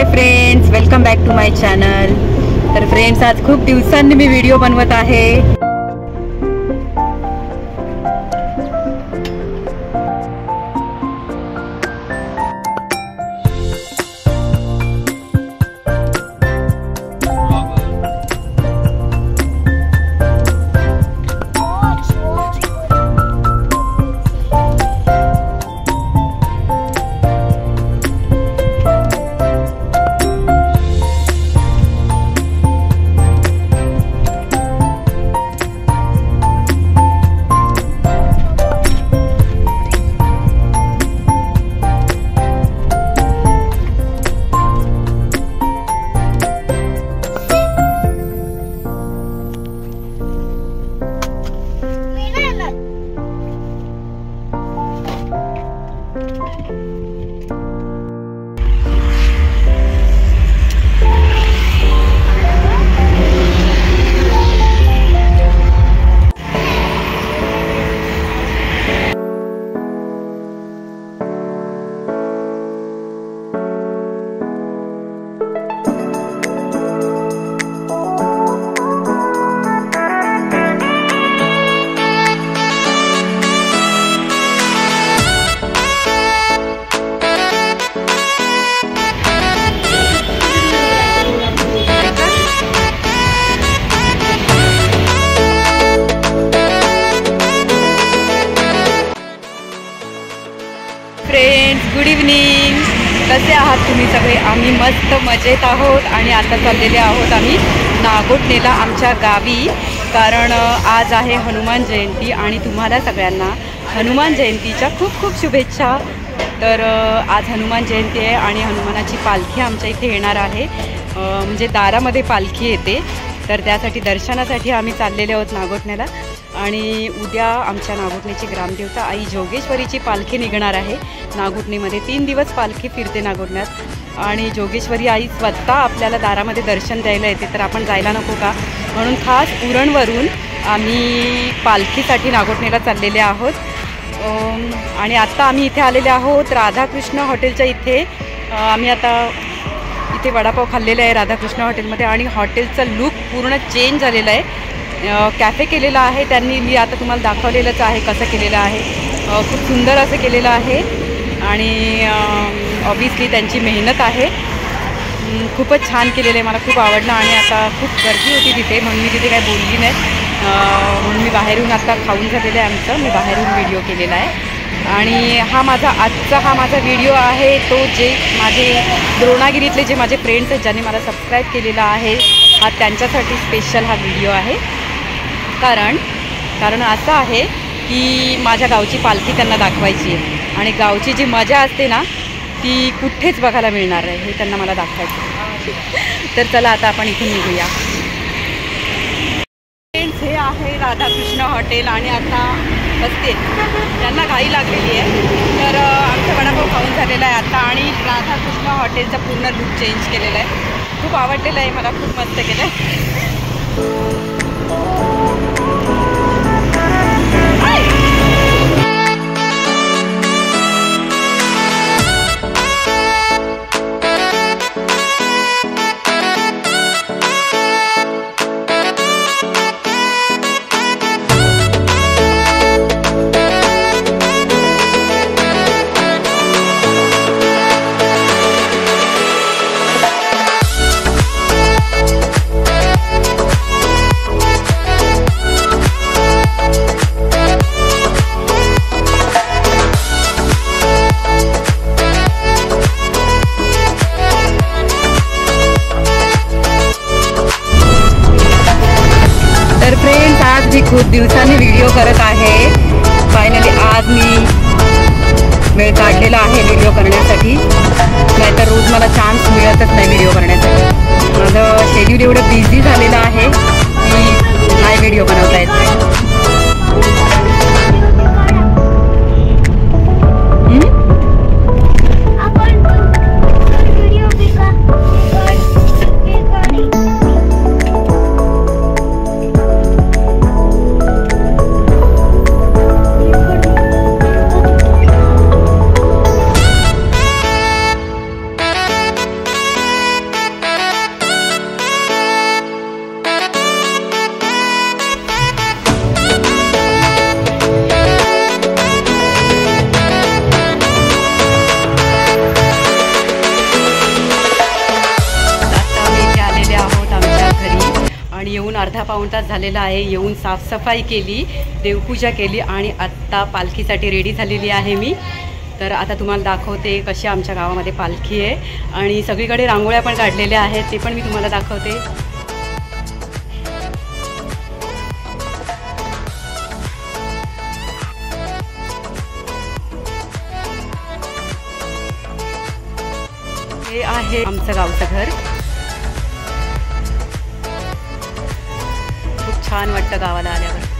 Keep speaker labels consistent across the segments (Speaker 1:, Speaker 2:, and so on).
Speaker 1: High friends, welcome back to my channel. तर friends, आज खूप दिवसांनी मी व्हिडिओ बनवत आहे। Friends, good evening. कसे आहात तुम्ही सगळे? आम्ही मस्त मजेत आहोत आणि आता चाललेले आहोत आम्ही नागोठणेला, आमच्या गावी। कारण आज आहे हनुमान जयंती आणि तुम्हाला सगळ्यांना हनुमान जयंतीच्या खूप खूप शुभेच्छा। तर आज हनुमान जयंती आहे आणि हनुमानाची पालखी आमच्या इथे येणार आहे, म्हणजे दारामध्ये पालखी येते। तर त्यासाठी दर्शनासाठी आम्ही चाललेले आहोत नागोठण्याला। आणि उद्या आमच्या नागोठणेची ग्रामदेवता आई जोगेश्वरीची पालखी निघणार आहे नागोठणीमध्ये। 3 दिवस पालखी फिरते नागोठण्यात आणि जोगेश्वरी आई स्वतः आपल्याला दारामध्ये दर्शन द्यायला येते। तर आपण जायला नको का, म्हणून खास उरणवरून आम्ही पालखीसाठी नागोठणेला चाललेले आहोत। आणि आत्ता आम्ही इथे आलेले आहोत राधाकृष्ण हॉटेलच्या इथे। आम्ही आता इथे वडापाव खाल्लेला आहे राधाकृष्ण हॉटेलमध्ये आणि हॉटेलचा लुक पूर्ण चेंज झालेला आहे। कॅफे केलेला आहे त्यांनी, मी आता तुम्हाला दाखवलेलंच आहे कसं केलेलं आहे। खूप सुंदर असं केलेलं आहे आणि ऑब्वियसली त्यांची मेहनत आहे। खूपच छान केलेलं आहे, मला खूप आवडलं। आणि आता खूप गर्दी होती तिथे, म्हणून मी तिथे काही बोलली नाही, म्हणून मी बाहेरून आता खाऊन झालेलं आहे आमचं, मी बाहेरून व्हिडिओ केलेला आहे। आणि हा माझा व्हिडिओ आहे तो जे माझे द्रोणागिरीतले जे माझे फ्रेंड्स आहेत ज्यांनी मला सबस्क्राईब केलेला आहे, हा त्यांच्यासाठी स्पेशल हा व्हिडिओ आहे। कारण असं आहे की माझ्या गावची पालखी त्यांना दाखवायची आहे आणि गावची जी मजा असते ना ती कुठेच बघायला मिळणार आहे, हे त्यांना मला दाखवायचं। तर चला आता आपण इथून निघूया। फ्रेंड्स, हे आहे राधाकृष्ण हॉटेल आणि आता बसते, त्यांना घाई लागलेली आहे। तर आमचा वडापाव खाऊन झालेला आहे आता आणि राधाकृष्ण हॉटेलचा पूर्ण लुक चेंज केलेला आहे। खूप आवडलेलं आहे मला, खूप मस्त केलं आहे। तर फ्रेंड्स, आज मी खूप दिवसांनी व्हिडिओ करत आहे। फायनली आज मी वेळ काढलेला आहे व्हिडिओ करण्यासाठी, नाहीतर रोज मला चान्स मिळतच नाही व्हिडिओ करण्यासाठी। माझं शेड्यूल एवढं बिझी झालेलं आहे की नाही व्हिडिओ बनवता येत। अर्धा पाऊण तास झालेला आहे. येऊन साफसफाई केली, देवपूजा केली आणि आत्ता पालखीसाठी रेडी झालेली आहे मी. तर आता तुम्हाला दाखवते कशी आमच्या गावामध्ये पालखी आहे आणि सगळीकडे रांगोळ्या पण काढलेल्या आहेत, ते पण मी तुम्हाला दाखवते. हे आहे आमचं गावचं घर. खूप छान वाटतं गावाला आल्यावर.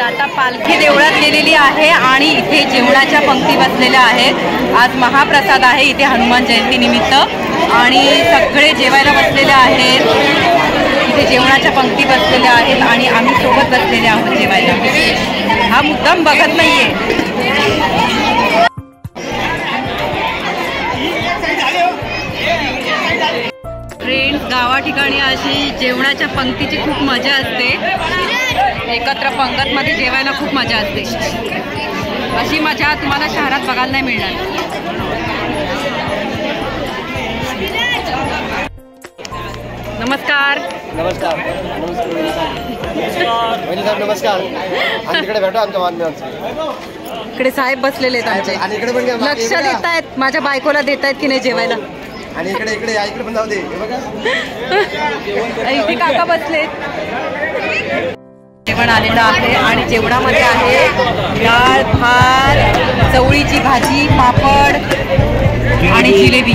Speaker 1: आता पालखी देवळात गेलेली आहे आणि इथे जेवणाच्या पंक्ती बसलेल्या आहेत. आज महाप्रसाद आहे इथे हनुमान जयंती निमित्त आणि सगळे जेवायला बसलेले आहेत. इथे जेवणाच्या पंक्ती बसलेल्या आहेत आणि आम्ही सोबत बसलेले आहोत जेवायला. हा मुद्दाम बघत नाहीये. फ्रेंड्स, गावा ठिकाणी अशी जेवणाच्या पंक्तीची खूप मजा असते. एकत्र पंगतमध्ये जेवायला खूप मजा असते. अशी मजा तुम्हाला शहरात बघायला नाही मिळणार. नमस्कार.
Speaker 2: नमस्कार. नमस्कार. तिकडे भेटू आमच्या बांधवांचं.
Speaker 1: इकडे साहेब बसलेले आहेत आमचे
Speaker 2: आणि इकडे पण
Speaker 1: लक्ष देत आहेत. माझ्या बायकोला देत आहेत की नाही जेवायला.
Speaker 2: आणि इकडे इकडे इकडे पण जाऊ दे.
Speaker 1: इथे काका बसलेत. जेवण आलेलं आहे आणि जेवणामध्ये आहे डाळ, भात, चवळीची भाजी, पापड आणि जिलेबी.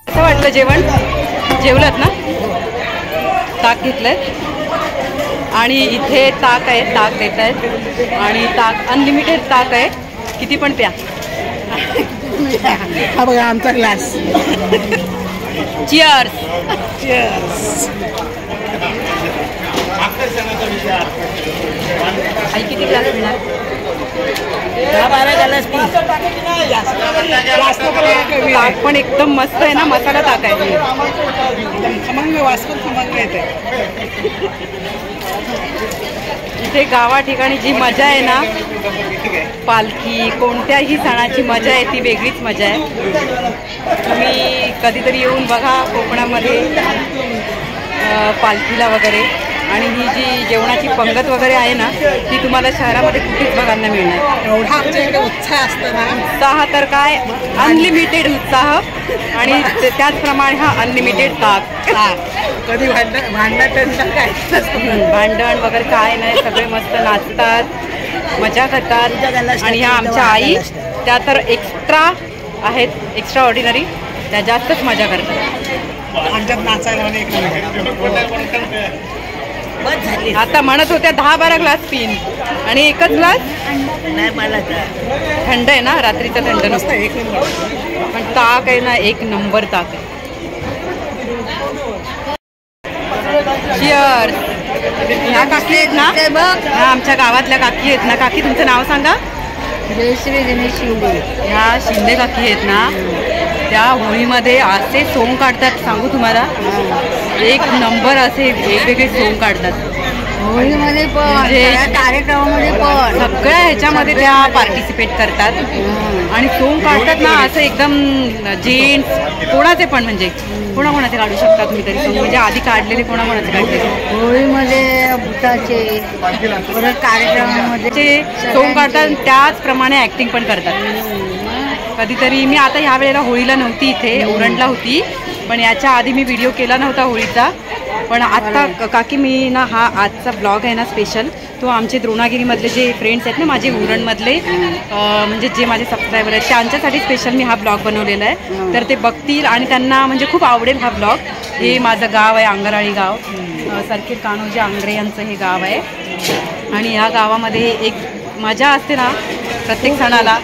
Speaker 1: कसं वाटलं जेवण? जेवलात ना? ताक घेतलंय आणि इथे ताक आहे. ताक देत आहेत आणि ताक अनलिमिटेड ताक आहे. किती पण प्या.
Speaker 3: हा बघा आमचा ग्लास.
Speaker 1: चिअर्स.
Speaker 3: चिअर्स.
Speaker 1: आई किती ग्लास पिणार?
Speaker 3: 10-12 ग्लास पी.
Speaker 1: ताक पण एकदम मस्त आहे ना. मसाला ताक आहे.
Speaker 3: खमंग वासपूर खमंग येते.
Speaker 1: इथे गावा ठिकाणी जी मजा आहे ना, पालखी कोणत्याही सणाची मजा आहे ती वेगळीच मजा आहे. तुम्ही कधीतरी येऊन बघा कोकणामध्ये पालखीला वगैरे. आणि ही जी जेवणाची पंगत वगैरे आहे ना ती तुम्हाला शहरामध्ये कुठेच बघायला मिळणार.
Speaker 3: एवढा आमच्याकडे उत्साह असतो ना.
Speaker 1: उत्साह तर काय, अनलिमिटेड उत्साह. आणि त्याचप्रमाणे हा अनलिमिटेड ताक.
Speaker 3: कधी भांडण काय
Speaker 1: भांडण वगैरे काय नाही. सगळे मस्त नाचतात, मजा करतात. आणि ह्या आमच्या आई त्या तर एक्स्ट्रा आहेत, एक्स्ट्रा ऑर्डिनरी. त्या जास्तच मजा करतात.
Speaker 3: आमच्यात नाचायला.
Speaker 1: आता म्हणत होत्या 10-12 ग्लास पिन आणि एकच ग्लास
Speaker 3: नाही. मला
Speaker 1: थंड आहे ना, रात्रीचा थंड नसतं. पण ताक आहे ना, एक नंबर ताक आहे. चिअर्स. ह्या काकी आहेत ना, ह्या आमच्या गावातल्या काकी आहेत ना. काकी तुमचं नाव सांगा.
Speaker 4: जयश्री गणेश शिंदे.
Speaker 1: ह्या शिंदे काकी आहेत ना, त्या होळीमध्ये असे सोंग काढतात सांगू तुम्हाला. एक नंबर असे वेगवेगळे सोंग काढतात.
Speaker 4: होळीमध्ये पण
Speaker 1: म्हणजे
Speaker 4: कार्यक्रमामध्ये पण
Speaker 1: सगळ्या ह्याच्यामध्ये त्या पार्टिसिपेट करतात. आणि सोंग काढतात ना असं एकदम जेंट्स कोणाचे पण, म्हणजे कोणाकोणाचे काढू शकता तुम्ही तरी सोंग. म्हणजे आधी काढलेले कोणाकोणाचे काढलेले.
Speaker 4: होळीमध्ये भुताचे परत कार्यक्रमामध्ये
Speaker 1: सोंग काढतात. त्याचप्रमाणे ॲक्टिंग पण करतात. कधीतरी मी आता ह्या वेळेला होळीला नव्हती इथे, उरणला होती. पण याच्या आधी मी व्हिडिओ केला नव्हता होळीचा. पण आत्ता काकी मी ना हा आजचा ब्लॉग आहे ना स्पेशल, तो आमचे द्रोणागिरीमधले जे फ्रेंड्स आहेत ना माझे उरणमधले, म्हणजे जे माझे सबस्क्रायबर आहेत त्यांच्यासाठी स्पेशल मी हा ब्लॉग बनवलेला आहे. तर ते बघतील आणि त्यांना म्हणजे खूप आवडेल हा ब्लॉग. हे माझं गाव आहे आंगराळी गाव. सरखेर कान्होजी आंग्रे यांचं हे गाव आहे. आणि ह्या गावामध्ये एक मजा असते ना प्रत्येक सणाला.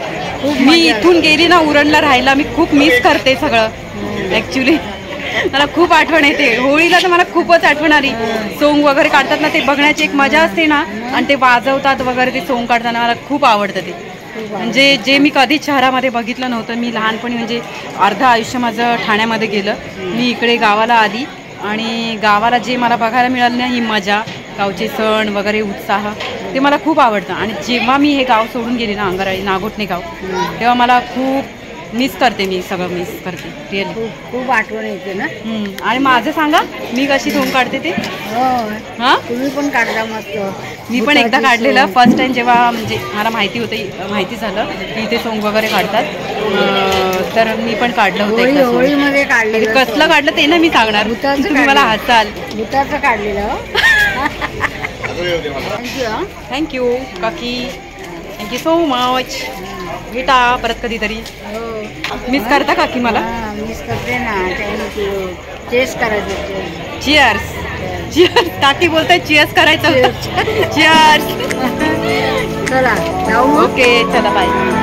Speaker 1: मी इथून गेली ना उरणला राहायला, मी खूप मिस करते सगळं. ॲक्च्युली मला खूप आठवण येते. होळीला तर मला खूपच आठवण आली. सोंग वगैरे काढतात ना, ते बघण्याची एक मजा असते ना. आणि ते वाजवतात वगैरे, ते सोंग काढताना मला खूप आवडतं ते. म्हणजे जे मी कधीच शहरामध्ये बघितलं नव्हतं. मी लहानपणी म्हणजे अर्ध आयुष्य माझं ठाण्यामध्ये गेलं. मी इकडे गावाला आली आणि गावाला जे मला बघायला मिळालं ना, ही मजा, गावचे सण वगैरे, उत्साह, ते मला खूप आवडतं. आणि जेव्हा मी हे गाव सोडून गेले ना, अंगराळी नागोठणे गाव, तेव्हा मला खूप मिस करते. मी सगळं मिस करते रिअली.
Speaker 4: खूप आठवण येते ना.
Speaker 1: आणि माझं सांगा, मी कशी धूम काढते ते. हां,
Speaker 4: तुम्ही पण काढला मस्त.
Speaker 1: मी पण एकदा काढलेलं फर्स्ट टाइम, जेव्हा म्हणजे मला माहिती झालं की इथे सोंग वगैरे काढतात, तर मी पण काढलं होतं एकदा सोंग.
Speaker 4: होळीमध्ये काढलेलं.
Speaker 1: कसलं काढलं ते ना मी सांगणार,
Speaker 4: भुताचं
Speaker 1: तुम्ही मला हसाल.
Speaker 4: भुताचं काढलेलं. थँक्यू.
Speaker 1: थँक्यू काकी, थँक्यू सो मच. भेटा परत कधीतरी. मिस करता काकी मला.
Speaker 4: मिस करते ना. थँक्यू. चेस करायचं.
Speaker 1: चिअर्स. चिअर्स. काकी बोलताय चिअर्स करायचं. चिअर्स.
Speaker 4: चला जाऊ.
Speaker 1: ओके, चला बाय.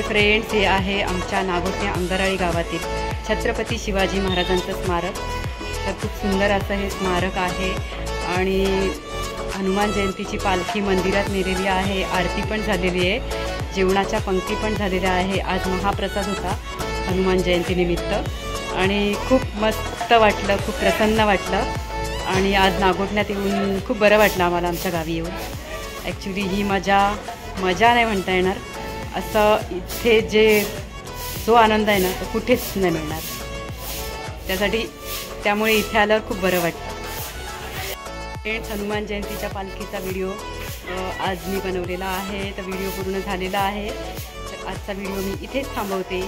Speaker 1: फ्रेंड्स, हे आहे आमच्या नागोठणे अंगराळी गावातील छत्रपती शिवाजी महाराजांचं स्मारक. तर खूप सुंदर असं हे स्मारक आहे. आणि हनुमान जयंतीची पालखी मंदिरात नेलेली आहे. आरती पण झालेली आहे. जेवणाच्या पंक्ती पण झालेल्या आहे. आज महाप्रसाद होता हनुमान जयंतीनिमित्त. आणि खूप मस्त वाटलं, खूप प्रसन्न वाटलं. आणि आज नागोठण्यात येऊन खूप बरं वाटलं आम्हाला, आमच्या गावी येऊन. ॲक्च्युली ही मजा नाही म्हणता येणार. असं इथे जो आनंद आहे ना, तो कुठेच नाही मिळणार. त्यामुळे इथे आल्यावर खूप बरं वाटतं. फ्रेंड्स, हनुमान जयंतीच्या पालखीचा व्हिडिओ आज मी बनवलेला आहे. तर व्हिडिओ पूर्ण झालेला आहे. तर आजचा व्हिडिओ मी इथेच थांबवते.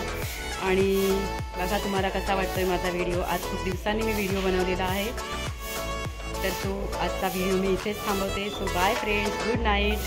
Speaker 1: आणि बघा तुम्हाला कसा वाटतोय माझा व्हिडिओ. आज खूप दिवसांनी मी व्हिडिओ बनवलेला आहे. तर आजचा व्हिडिओ मी इथेच थांबवते. So bye friends, good night.